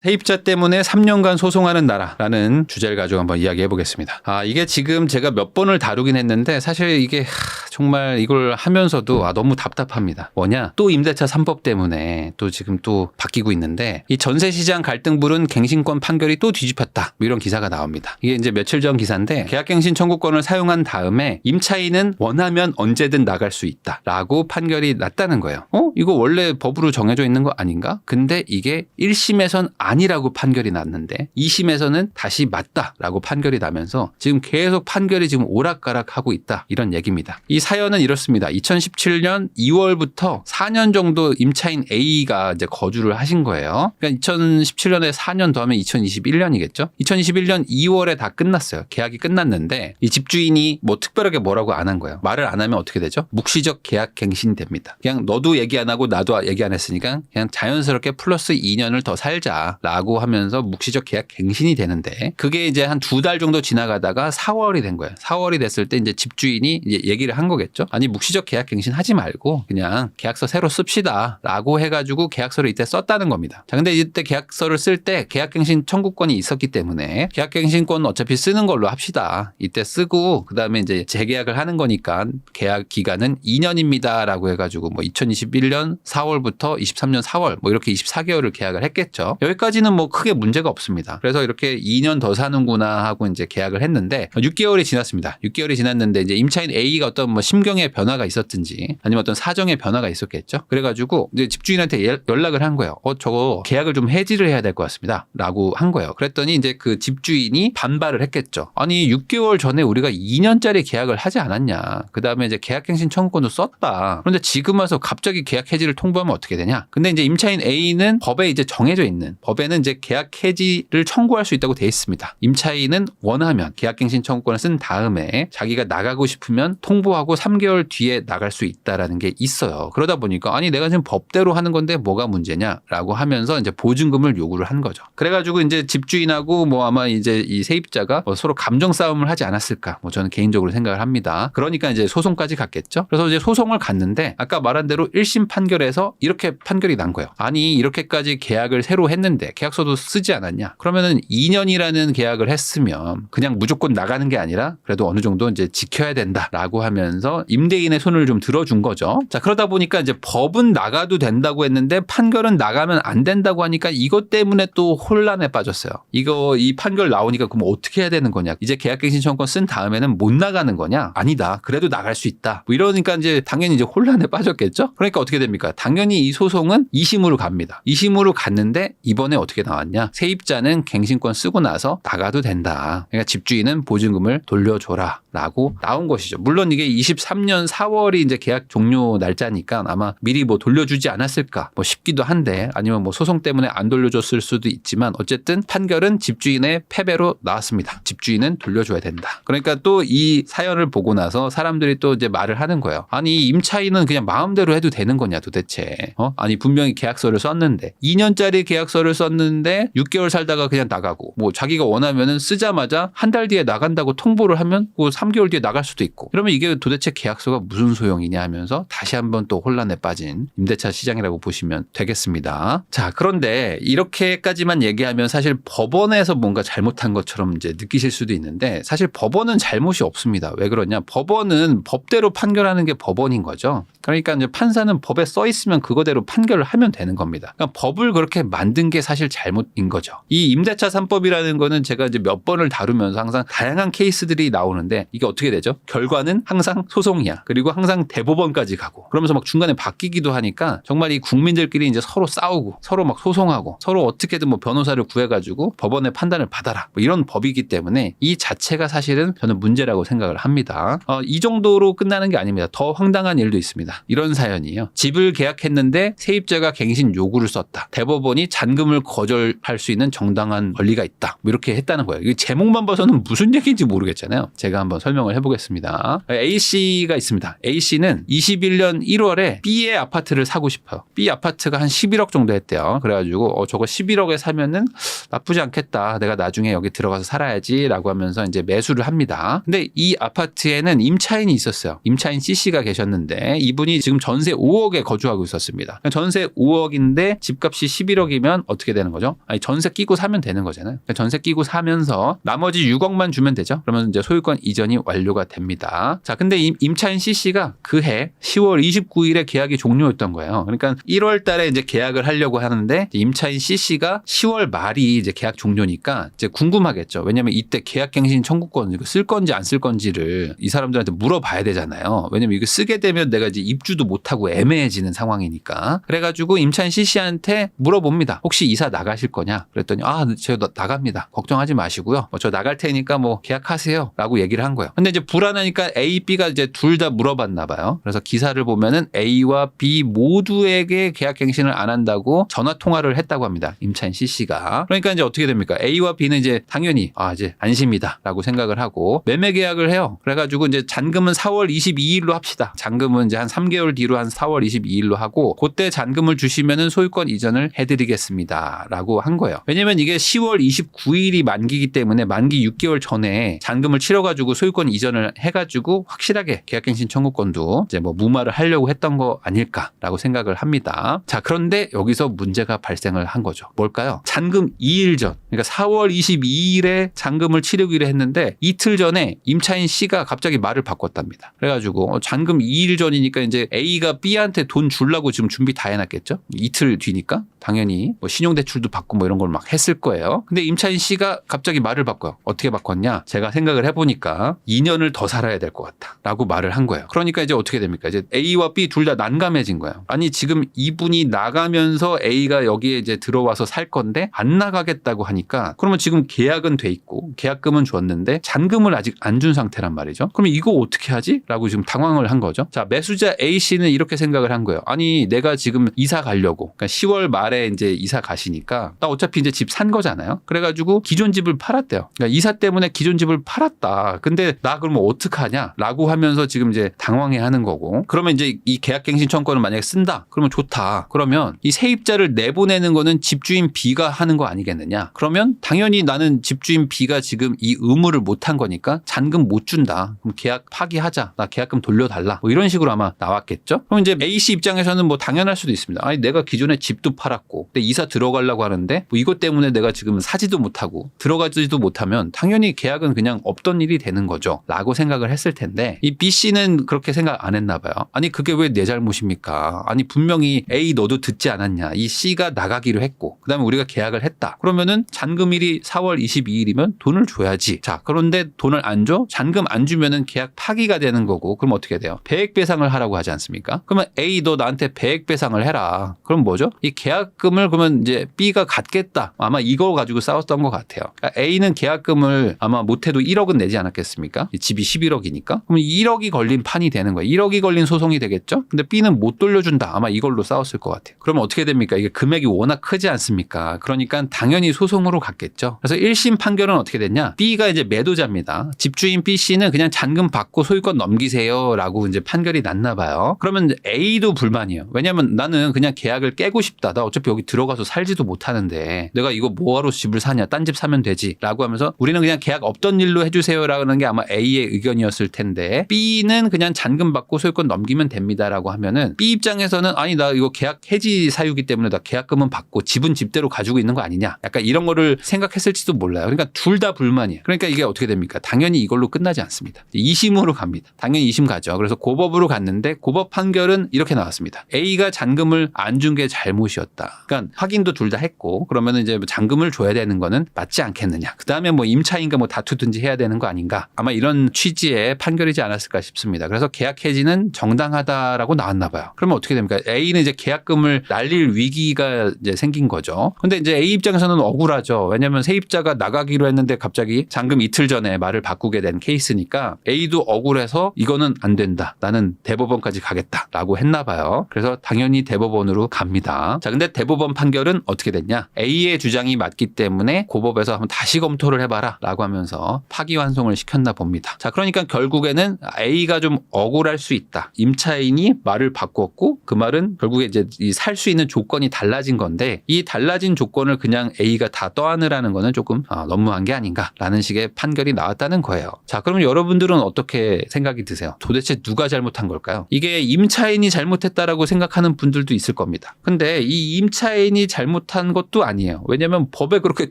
세입자 때문에 3년간 소송하는 나라라는 주제를 가지고 한번 이야기해 보겠습니다. 이게 지금 제가 몇 번을 다루긴 했는데 사실 이게 정말 이걸 하면서도 너무 답답합니다. 뭐냐? 또 임대차 3법 때문에 또 지금 또 바뀌고 있는데 이 전세시장 갈등불은 갱신권 판결이 또 뒤집혔다. 뭐 이런 기사가 나옵니다. 이게 이제 며칠 전 기사인데 계약갱신 청구권을 사용한 다음에 임차인은 원하면 언제든 나갈 수 있다라고 판결이 났다는 거예요. 이거 원래 법으로 정해져 있는 거 아닌가? 근데 이게 1심에선 아니라고 판결이 났는데 2심에서는 다시 맞다라고 판결이 나면서 지금 계속 판결이 지금 오락가락하고 있다. 이런 얘기입니다. 이 사연은 이렇습니다. 2017년 2월부터 4년 정도 임차인 A가 이제 거주를 하신 거예요. 그러니까 2017년에 4년 더하면 2021년이겠죠. 2021년 2월에 다 끝났어요. 계약이 끝났는데 이 집주인이 뭐 특별하게 뭐라고 안 한 거예요. 말을 안 하면 어떻게 되죠? 묵시적 계약 갱신이 됩니다. 그냥 너도 얘기 안 하고 나도 얘기 안 했으니까 그냥 자연스럽게 플러스 2년을 더 살자라고 하면서 묵시적 계약 갱신이 되는데 그게 이제 한 2달 정도 지나가다가 4월이 된 거예요. 4월이 됐을 때 이제 집주인이 이제 얘기를 한 거겠죠. 아니 묵시적 계약 갱신 하지 말고 그냥 계약서 새로 씁시다라고 해가지고 계약서를 이때 썼다는 겁니다. 자, 근데 이때 계약서를 쓸 때 계약갱신 청구권이 있었기 때문에 계약갱신권 어차피 쓰는 걸로 합시다. 이때 쓰고 그다음에 이제 재계약을 하는 거니까 계약 기간은 2년입니다라고 해가지고 뭐 2021년 4월부터 23년 4월 뭐 이렇게 24개월을 계약을 했겠죠. 여기까지는 뭐 크게 문제가 없습니다. 그래서 이렇게 2년 더 사는구나 하고 이제 계약을 했는데 6개월이 지났습니다. 6개월이 지났는데 이제 임차인 A가 어떤 뭐 심경의 변화가 있었든지 아니면 어떤 사정의 변화가 있었겠죠. 그래가지고 이제 집주인한테 연락을 한 거예요. 저거 계약을 좀 해지를 해야 될 것 같습니다. 라고 한 거예요. 그랬더니 이제 그 집주인이 반발을 했겠죠. 아니 6개월 전에 우리가 2년짜리 계약을 하지 않았냐. 그 다음에 이제 계약갱신 청구권도 썼다. 그런데 지금 와서 갑자기 계약 해지를 통보하면 어떻게 되냐. 근데 이제 임차인 A는 법에 이제 정해져 있는 법에는 이제 계약 해지를 청구할 수 있다고 돼 있습니다. 임차인은 원하면 계약갱신 청구권을 쓴 다음에 자기가 나가고 싶으면 통보하고 3개월 뒤에 나갈 수 있다라는 게 있어요. 그러다 보니까 아니 내가 지금 법대로 하는 건데 뭐가 문제냐라고 하면서 이제 보증금을 요구를 한 거죠. 그래가지고 이제 집주인하고 뭐 아마 이제 이 세입자가 뭐 서로 감정 싸움을 하지 않았을까 뭐 저는 개인적으로 생각을 합니다. 그러니까 이제 소송까지 갔겠죠. 그래서 이제 소송을 갔는데 아까 말한 대로 1심 판결에서 이렇게 판결이 난 거예요. 아니 이렇게까지 계약을 새로 했는데 계약서도 쓰지 않았냐? 그러면은 2년이라는 계약을 했으면 그냥 무조건 나가는 게 아니라 그래도 어느 정도 이제 지켜야 된다라고 하면서 임대인의 손을 좀 들어준 거죠. 자, 그러다 보니까 이제 법은 나가도 된다고 했는데 판결은 나가면 안 된다고 하니까 이것 때문에 또 혼란에 빠졌어요. 이 판결 나오니까 그럼 어떻게 해야 되는 거냐? 이제 계약갱신 청구권 쓴 다음에는 못 나가는 거냐? 아니다. 그래도 나갈 수 있다. 뭐 이러니까 이제 당연히 이제 혼란에 빠졌겠죠? 그러니까 어떻게 됩니까? 당연히 이 소송은 2심으로 갑니다. 2심으로 갔는데 이번에 어떻게 나왔냐? 세입자는 갱신권 쓰고 나서 나가도 된다. 그러니까 집주인은 보증금을 돌려줘라. 라고 나온 것이죠. 물론 이게 23년 4월이 이제 계약 종료 날짜니까 아마 미리 뭐 돌려주지 않았을까 뭐 싶기도 한데 아니면 뭐 소송 때문에 안 돌려줬을 수도 있지만 어쨌든 판결은 집주인의 패배로 나왔습니다. 집주인은 돌려줘야 된다. 그러니까 또 이 사연을 보고 나서 사람들이 또 이제 말을 하는 거예요. 아니 임차인은 그냥 마음대로 해도 되는 거냐 도대체. 아니 분명히 계약서를 썼는데 2년짜리 계약서를 썼는데 6개월 살다가 그냥 나가고 뭐 자기가 원하면은 쓰자마자 한 달 뒤에 나간다고 통보를 하면 뭐 3개월 뒤에 나갈 수도 있고 그러면 이게 도대체 계약서가 무슨 소용이냐 하면서 다시 한번 또 혼란에 빠진 임대차 시장이라고 보시면 되겠습니다. 자, 그런데 이렇게까지만 얘기하면 사실 법원에서 뭔가 잘못한 것처럼 이제 느끼실 수도 있는데 사실 법원은 잘못이 없습니다. 왜 그러냐? 법원은 법대로 판결하는 게 법원인 거죠. 그러니까 이제 판사는 법에 써 있으면 그거대로 판결을 하면 되는 겁니다. 그러니까 법을 그렇게 만든 게 사실 잘못인 거죠. 이 임대차 3법이라는 거는 제가 이제 몇 번을 다루면서 항상 다양한 케이스들이 나오는데 이게 어떻게 되죠? 결과는 항상 소송이야. 그리고 항상 대법원까지 가고 그러면서 막 중간에 바뀌기도 하니까 정말 이 국민들끼리 이제 서로 싸우고 서로 막 소송하고 서로 어떻게든 뭐 변호사를 구해가지고 법원의 판단을 받아라. 뭐 이런 법이기 때문에 이 자체가 사실은 저는 문제라고 생각을 합니다. 이 정도로 끝나는 게 아닙니다. 더 황당한 일도 있습니다. 이런 사연이에요. 집을 계약했는데 세입자가 갱신 요구를 썼다. 대법원이 잔금을 거절할 수 있는 정당한 권리가 있다. 뭐 이렇게 했다는 거예요. 이 제목만 봐서는 무슨 얘기인지 모르겠잖아요. 제가 한번 설명을 해보겠습니다. A씨가 있습니다. A씨는 21년 1월에 B의 아파트를 사고 싶어요. B 아파트가 한 11억 정도 했대요. 그래가지고 저거 11억에 사면은 나쁘지 않겠다. 내가 나중에 여기 들어가서 살아야지 라고 하면서 이제 매수를 합니다. 근데 이 아파트에는 임차인이 있었어요. 임차인 C씨가 계셨는데 이분이 지금 전세 5억에 거주하고 있었습니다. 전세 5억인데 집값이 11억이면 어떻게 어떻게 되는 거죠? 아니, 전세 끼고 사면 되는 거잖아요. 그러니까 전세 끼고 사면서 나머지 6억만 주면 되죠. 그러면 이제 소유권 이전이 완료가 됩니다. 자, 근데 임차인 C씨가 그해 10월 29일에 계약이 종료였던 거예요. 그러니까 1월 달에 이제 계약을 하려고 하는데 임차인 C씨가 10월 말이 이제 계약 종료니까 이제 궁금하겠죠. 왜냐면 이때 계약갱신 청구권 이거 쓸 건지 안 쓸 건지를 이 사람들한테 물어봐야 되잖아요. 왜냐면 이거 쓰게 되면 내가 이제 입주도 못하고 애매해지는 상황이니까. 그래가지고 임차인 C씨한테 물어봅니다. 혹시 이사 나가실 거냐? 그랬더니 제가 나갑니다. 걱정하지 마시고요. 저 나갈 테니까 뭐 계약하세요. 라고 얘기를 한 거예요. 근데 이제 불안하니까 A, B가 이제 둘 다 물어봤나 봐요. 그래서 기사를 보면은 A와 B 모두에게 계약갱신을 안 한다고 전화 통화를 했다고 합니다. 임차인 C씨가. 그러니까 이제 어떻게 됩니까? A와 B는 이제 당연히 이제 안심이다 라고 생각을 하고 매매 계약을 해요. 그래가지고 이제 잔금은 4월 22일로 합시다. 잔금은 이제 한 3개월 뒤로 한 4월 22일로 하고 그때 잔금을 주시면은 소유권 이전을 해드리겠습니다 라고 한 거예요. 왜냐면 이게 10월 29일이 만기이기 때문에 만기 6개월 전에 잔금을 치러가지고 소유권 이전을 해가지고 확실하게 계약갱신 청구권도 이제 뭐 무마를 하려고 했던 거 아닐까라고 생각을 합니다. 자, 그런데 여기서 문제가 발생을 한 거죠. 뭘까요? 잔금 2일 전, 그러니까 4월 22일에 잔금을 치르기로 했는데 이틀 전에 임차인 C가 갑자기 말을 바꿨답니다. 그래가지고 잔금 2일 전이니까 이제 A가 B한테 돈 주려고 지금 준비 다 해놨겠죠? 이틀 뒤니까 당연히 뭐 신용대출도 받고 뭐 이런 걸 막 했을 거예요. 근데 임차인 C가 갑자기 말을 바꿔요. 어떻게 바꿨냐? 제가 생각을 해보니까 2년을 더 살아야 될 것 같다 라고 말을 한 거예요. 그러니까 이제 어떻게 됩니까? 이제 A와 B 둘 다 난감해진 거예요. 아니, 지금 이분이 나가면서 A가 여기에 이제 들어와서 살 건데 안 나가겠다고 하니까 그러면 지금 계약은 돼 있고 계약금은 줬는데 잔금을 아직 안 준 상태란 말이죠. 그러면 이거 어떻게 하지? 라고 지금 당황을 한 거죠. 자, 매수자 A씨는 이렇게 생각을 한 거예요. 아니, 내가 지금 이사 가려고, 그러니까 10월 말에 이제 이사 가시니까 나 어차피 이제 집 산 거잖아요. 그래가지고 기존 집을 팔았대요. 그러니까 이사 때문에 기존 집을 팔았다. 근데 나 그러면 어떡하냐? 라고 하면서 지금 이제 당황해 하는 거고. 그러면 이제 이 계약갱신 청구권을 만약에 쓴다. 그러면 좋다. 그러면 이 세입자를 내보내는 거는 집주인 B가 하는 거 아니겠느냐? 그러면 당연히 나는 집주인 B가 지금 이 의무를 못 한 거니까 잔금 못 준다. 그럼 계약 파기하자. 나 계약금 돌려달라. 뭐 이런 식으로 아마 나왔겠죠? 그럼 이제 A씨 입장에서는 뭐 당연할 수도 있습니다. 아니, 내가 기존에 집도 팔았고 근데 이사 들어가려고 하는데 뭐 이것 때문에 내가 지금 사지도 못하고 들어가지도 못하면 당연히 계약은 그냥 없던 일이 되는 거죠. 라고 생각을 했을 텐데 이 B씨는 그렇게 생각 안 했나 봐요. 아니, 그게 왜 내 잘못입니까? 아니, 분명히 A 너도 듣지 않았냐. 이 C가 나가기로 했고 그다음에 우리가 계약을 했다. 그러면은 잔금일이 4월 22일이면 돈을 줘야지. 자, 그런데 돈을 안 줘? 잔금 안 주면은 계약 파기가 되는 거고 그럼 어떻게 돼요? 배액 배상을 하라고 하지 않습니까? 그러면 A 너 나한테 배액 배상을 해라. 그럼 뭐죠? 이 계약금을 그러면 이제 B가 갖겠다. 아마 이거 가지고 싸웠던 것 같아요. 그러니까 A는 계약금을 아마 못해도 1억은 내지 않았겠습니까? 집이 11억이니까. 그럼 1억이 걸린 판이 되는 거예요. 1억이 걸린 소송이 되겠죠? 근데 B는 못 돌려준다. 아마 이걸로 싸웠을 것 같아요. 그러면 어떻게 됩니까? 이게 금액이 워낙 크지 않습니까? 그러니까 당연히 소송으로 갔겠죠. 그래서 1심 판결은 어떻게 됐냐? B가 이제 매도자입니다. 집주인 B씨는 그냥 잔금 받고 소유권 넘기세요 라고 이제 판결이 났나 봐요. 그러면 A도 불만이에요. 왜냐면 나는 그냥 계약을 깨고 싶다. 나 어차피 여기 들어가서 살지도 못하는데 내가 이거 뭐하러 집을 사냐. 딴 집 사면 되지 라고 하면서 우리는 그냥 계약 없던 일로 해주세요 라는 게 아마 A의 의견이었을 텐데 B는 그냥 잔금 받고 소유권 넘기면 됩니다 라고 하면은 B 입장에서는 아니, 나 이거 계약 해지 사유기 때문에 나 계약금은 받고 집은 집대로 가지고 있는 거 아니냐. 약간 이런 거를 생각했을지도 몰라요. 그러니까 둘 다 불만이에요. 그러니까 이게 어떻게 됩니까? 당연히 이걸로 끝나지 않습니다. 2심으로 갑니다. 당연히 2심 가죠. 그래서 고법으로 갔는데 고법 판결은 이렇게 나왔습니다. A가 잔금을 안 준 게 잘못이었다. 그러니까 확인도 둘 다 했고 그러면 이제 잔금을 줘야 되는 거는 맞지 않겠느냐. 그 다음에 뭐 임차인과 뭐 다투든지 해야 되는 거 아닌가. 아마 이런 취지의 판결이지 않았을까 싶습니다. 그래서 계약 해지는 정당하다라고 나왔나 봐요. 그러면 어떻게 됩니까? A는 이제 계약금을 날릴 위기가 이제 생긴 거죠. 근데 이제 A 입장에서는 억울하죠. 왜냐하면 세입자가 나가기로 했는데 갑자기 잔금 이틀 전에 말을 바꾸게 된 케이스니까 A도 억울해서 이거는 안 된다. 나는 대법원까지 가겠다라고 했나 봐요. 그래서 당연히 대법원으로 갑니다. 자, 근데 대법원 판결은 어떻게 됐냐? A의 주장이 맞기 때문에 고법에서 한번 다시 검토를 해봐라 라고 하면서 파기환송을 시켰나 봅니다. 자, 그러니까 결국에는 A가 좀 억울할 수 있다. 임차인이 말을 바꿨고 그 말은 결국에 이제 살 수 있는 조건이 달라진 건데 이 달라진 조건을 그냥 A가 다 떠안으라는 거는 조금 너무한 게 아닌가라는 식의 판결이 나왔다는 거예요. 자, 그러면 여러분들은 어떻게 생각이 드세요? 도대체 누가 잘못한 걸까요? 이게 임차인이 잘못했다라고 생각하는 분들도 있을 겁니다. 근데 이 임차인이 잘못한 것도 아니에요. 왜냐하면 법에 그렇게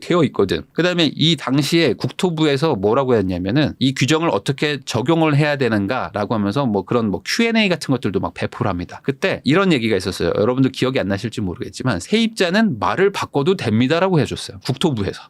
되어 있거든. 그다음에 이 당시에 국토부에서 뭐라고 했냐면은 이 규정을 어떻게 적용을 해야 되는가라고 하면서 뭐 그런 뭐 Q&A 같은 것들도 막 배포를 합니다. 그때 이런 얘기가 있었어요. 여러분들 기억이 안 나실지 모르겠지만 세입자는 말을 바꿔도 됩니다라고 해줬어요. 국토부에서.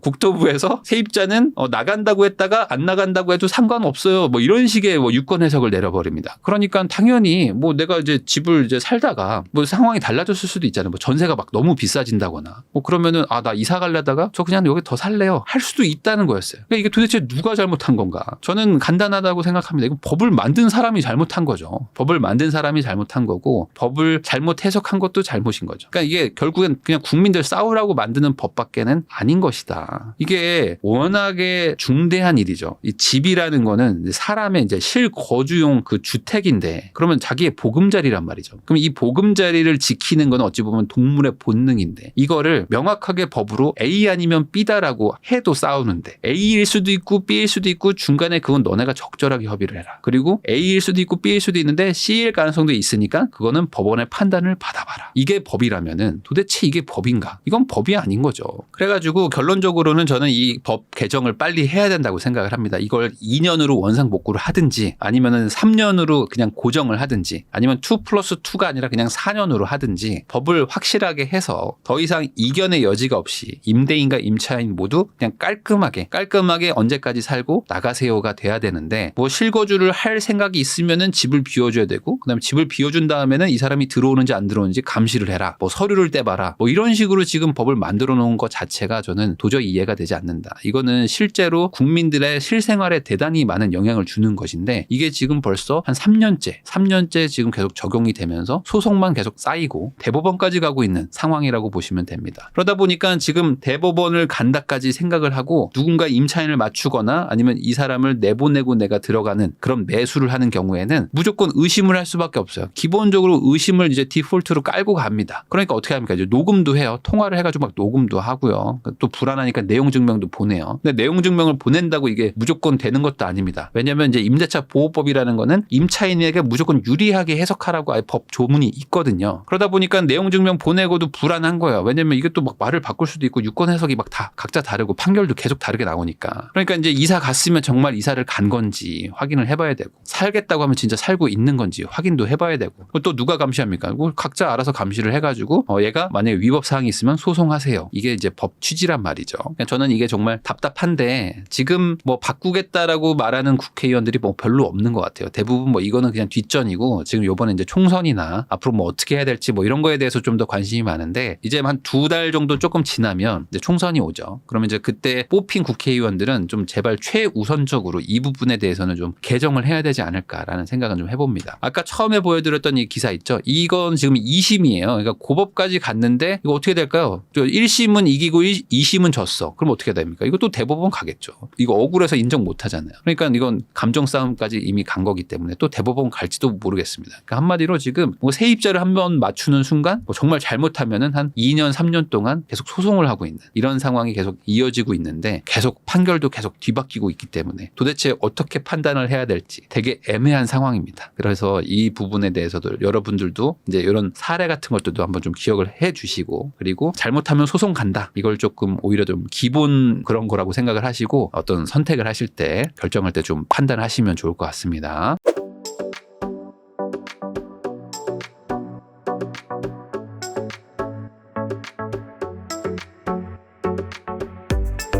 국토부에서 세입자는 나간다고 했다가 안 나간다고 해도 상관없어요. 뭐 이런 식의 뭐 유권 해석을 내려버립니다. 그러니까 당연히 뭐 내가 이제 집을 이제 살다가 뭐 상황이 달라졌을 수도 있잖아요. 뭐 전세가 막 너무 비싸진다거나 뭐 그러면은 나 이사 가려다가 저 그냥 여기 더 살래요. 할 수도 있다는 거였어요. 그러니까 이게 도대체 누가 잘못한 건가? 저는 간단하다고 생각합니다. 이거 법을 만든 사람이 잘못한 거죠. 법을 만든 사람이 잘못한 거고 법을 잘못 해석한 것도 잘못인 거죠. 그러니까 이게 결국엔 그냥 국민들 싸우라고 만드는 법밖에는 아닌 것이다. 이게 워낙에 중대한 일이죠. 이 집이라는 거는 사람의 이제 실거주용 그 주택인데 그러면 자기의 보금자리란 말이죠. 그럼 이 보금자리를 지키는 건 어찌 보면 동물의 본능인데 이거를 명확하게 법으로 A 아니면 B다라고 해도 싸우는데 A일 수도 있고 B일 수도 있고 중간에 그건 너네가 적절하게 협의를 해라. 그리고 A일 수도 있고 B일 수도 있는데 C일 가능성도 있으니까 그거는 법원의 판단을 받아봐라. 이게 법이라면은 도대체 이게 법인가? 이건 법이 아닌 거죠. 그래가지고 결론적으로는 저는 이 법 개정을 빨리 해야 된다고 생각을 합니다. 이걸 2년으로 원상복구를 하든지 아니면은 3년으로 그냥 고정을 하든지 아니면 2+2가 아니라 그냥 4년으로 하든지 법을 확실하게 해서 더 이상 이견의 여지가 없이 임대인과 임차인 모두 그냥 깔끔하게 언제까지 살고 나가세요가 돼야 되는데 뭐 실거주를 할 생각이 있으면은 집을 비워줘야 되고 그다음에 집을 비워준 다음에는 이 사람이 들어오는지 안 들어오는지 감시를 해라. 뭐 서류를 떼봐라. 뭐 이런 식으로 지금 법을 만들어 놓은 것 자체가 저는 도저히 이해가 되지 않는다. 이거는 실제로 국민들의 실생활에 대단히 많은 영향을 주는 것인데 이게 지금 벌써 한 3년째 지금 계속 적용이 되면서 소송만 계속 쌓이고 대법원까지 가고 있는 상황이라고 보시면 됩니다. 그러다 보니까 지금 대법원을 간다까지 생각을 하고 누군가 임차인을 맞추거나 아니면 이 사람을 내보내고 내가 들어가는 그런 매수를 하는 경우에는 무조건 의심을 할 수밖에 없어요. 기본적으로 의심을 이제 디폴트로 깔고 갑니다. 그러니까 어떻게 합니까? 이제 녹음도 해요. 통화를 해가지고 막 녹음도 하고요. 또 불안하니까 내용 증명도 보내요. 근데 내용 증명을 보낸다고 이게 무조건 되는 것도 아닙니다. 왜냐하면 이제 임대차 보호법이라는 거는 임차인에게 무조건 유리하게 해석하라고 아예 법 조문이 있거든요. 그러다 보니까 내용 증명 보내고도 불안한 거예요. 왜냐면 이게 또 막 말을 바꿀 수도 있고 유권 해석이 막 다 각자 다르고 판결도 계속 다르게 나오니까. 그러니까 이제 이사 갔으면 정말 이사를 간 건지 확인을 해봐야 되고 살겠다고 하면 진짜 살고 있는 건지 확인도 해봐야 되고 또 누가 감시합니까? 각자 알아서 감시를 해가지고 얘가 만약에 위법 사항이 있으면 소송하세요. 이게 이제 법 취지란 말이죠. 저는 이게 정말 답답한데 지금 뭐 바꾸겠다라고 말하는 국회의원들이 뭐 별로 없는 것 같아요. 대부분 뭐 이거는 그냥 뒷전이고 지금 요번에 이제 총선이나 앞으로 뭐 어떻게 해야 될지 뭐 이런 거에 대해서 좀 더 관심이 많은데 이제 한 2달 정도 조금 지나면 이제 총선이 오죠. 그러면 이제 그때 뽑힌 국회의원들은 좀 제발 최우선적으로 이 부분에 대해서는 좀 개정을 해야 되지 않을까라는 생각은 좀 해봅니다. 아까 처음에 보여드렸던 이 기사 있죠. 이건 지금 2심이에요. 그러니까 고법까지 갔는데 이거 어떻게 될까요? 1심은 이기고 2심은 졌어. 그럼 어떻게 됩니까? 이거 또 대법원 가겠죠. 이거 억울해서 인정 못 하잖아요. 그러니까 이건 감정 싸움까지 이미 간 거기 때문에 또 대법원 갈지도 모르겠습니다. 그러니까 한마디로 지금 뭐 세입자를 한번 맞추는 순간 뭐 정말 잘못하면은 한 2년 3년 동안 계속 소송을 하고 있는 이런 상황이 계속 이어지고 있는데 계속 판결도 계속 뒤바뀌고 있기 때문에 도대체 어떻게 판단을 해야 될지 되게 애매한 상황입니다. 그래서 이 부분에 대해서도 여러분들도 이제 이런 사례 같은 것들도 한번 좀 기억을 해 주시고 그리고 잘못하면 소송 간다. 이걸 조금 오히려 좀 기본 그런 거라고 생각을 하시고 어떤 선택을 하실 때 결정할 때 좀 판단하시면 좋을 것 같습니다.